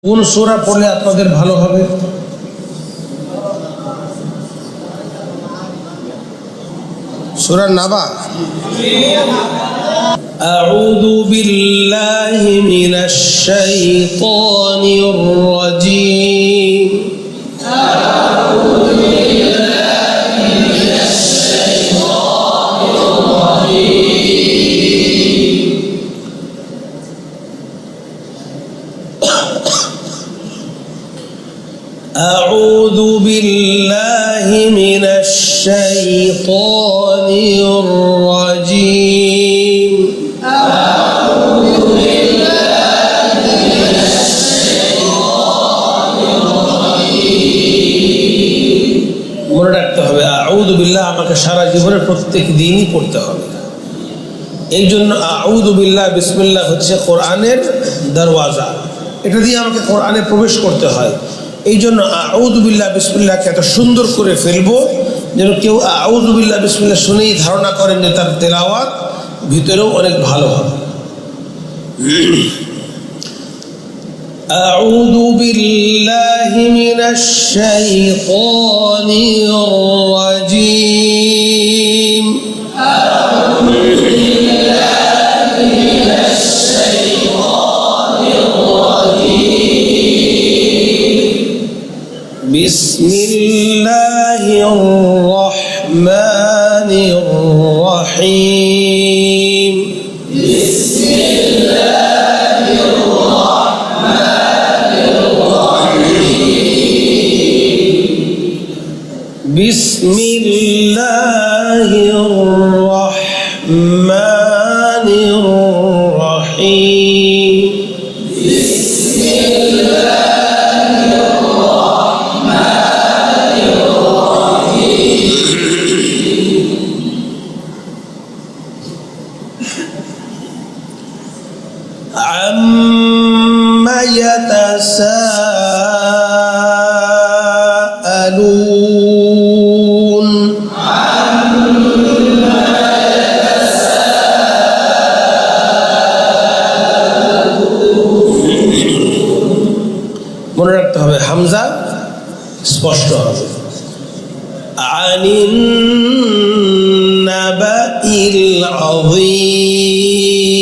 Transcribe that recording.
কোন সূরা পড়লে আপনাদের ভালো হবে? সূরা নাবা। আউযু বিল্লাহি মিনাশ শাইতানির রাজীম। أعوذ بالله من الشيطان الرجيم. أعوذ بالله من الشيطان الرجيم. মনে রাখতে হবে আউযু বিল্লাহ আমাকে সারা জীবনে প্রত্যেক দিনই পড়তে হবে। এই জন্য আউযু বিল্লাহ বিসমিল্লাহ হচ্ছে কোরআনের দরওয়াজা, এটা দিয়ে আমাকে কোরআনে প্রবেশ করতে হয়। এই জন্য আউযু বিল্লাহ বিসমিল্লাহকে এত সুন্দর করে ফেলবো যেন কেউ আউযু বিল্লাহ বিসমিল্লাহ শুনেই ধারণা করেন যে তার তেলাওয়াত ভিতরেও অনেক ভালো হবে। আউযু বিল্লাহি মিনাশ শাইতানির রাজীম। بسم الله الرحمن الرحيم. بسم الله الرحمن الرحيم. بسم الله الرحمن الرحيم. بسم الله عما يتساءلون. মনে রাখতে হবে হামজা স্পষ্ট হবে। আনিন নাবাইল আযীম।